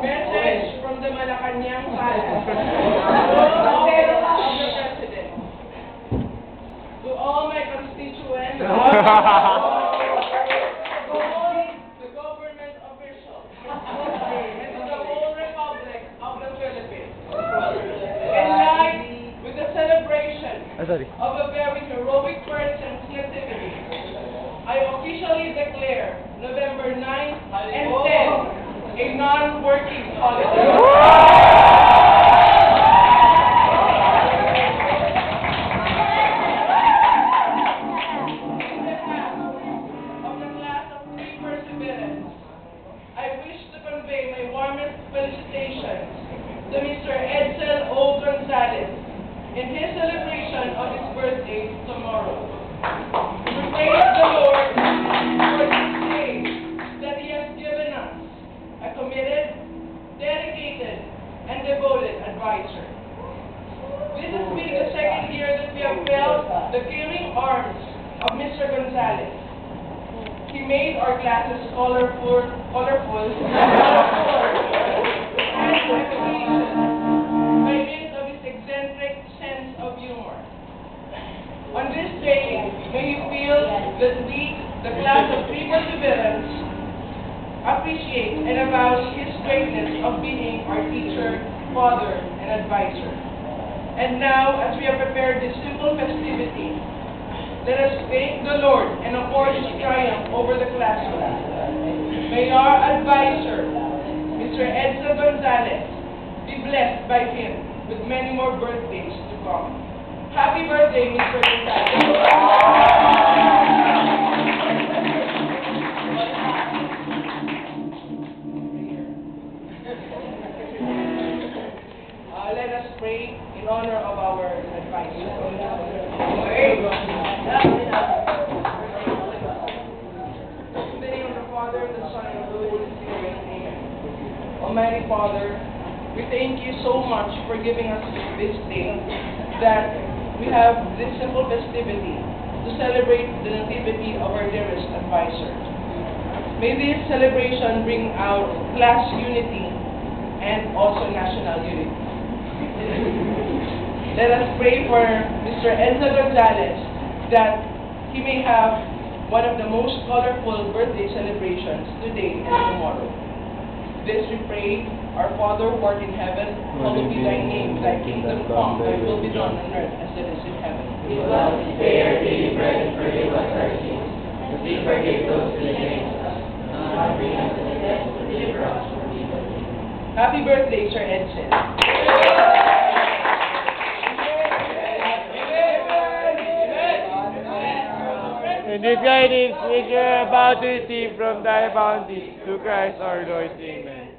Message from the Malacanang Palace. Of the President. To all my constituents, the government officials, and to the whole Republic of the Philippines. In line with the celebration of a very heroic person's nativity, I officially declare November 9 and 10 a non-working holiday. On behalf of the class of 3 perseverance, I wish to convey my warmest felicitations to Mr. Edsel O. Gonzalez in his celebration of his birthday tomorrow. We praise the Lord for this day that He has given us, a committed, dedicated, and devoted advisor. This has been the second year that we have felt the caring arms of Mr. Gonzalez. He made our classes colorful and recognition by means of his eccentric sense of humor. On this day, may you feel that we, the class of 3 perseverance, appreciate and avouch his greatness of being our teacher, father, and advisor. And now, as we have prepared this simple festivity, let us thank the Lord and accord His triumph over the classroom. May our advisor, Mr. Edsel Gonzalez, be blessed by Him with many more birthdays to come. Happy birthday, Mr. Gonzalez. Let us pray in honor of our advisor. In the name of the Father, the Son, and the Holy Spirit. Amen. Almighty Father, we thank you so much for giving us this day, that we have this simple festivity to celebrate the nativity of our dearest advisor. May this celebration bring out class unity and also national unity. Let us pray for Mr. Edsel Gonzalez that he may have one of the most colorful birthday celebrations today and tomorrow. This we pray, our Father who art in heaven, hallowed be thy name, thy kingdom come, thy will be done on earth as it is in heaven. Give us this day our daily bread, and forgive us our sins, as we forgive those who sin against us. And do not bring us into test, but deliver us from evil. Happy birthday, Sir Edsel. And this guidance which you are about to receive from thy bounty, through Christ our Lord. Amen.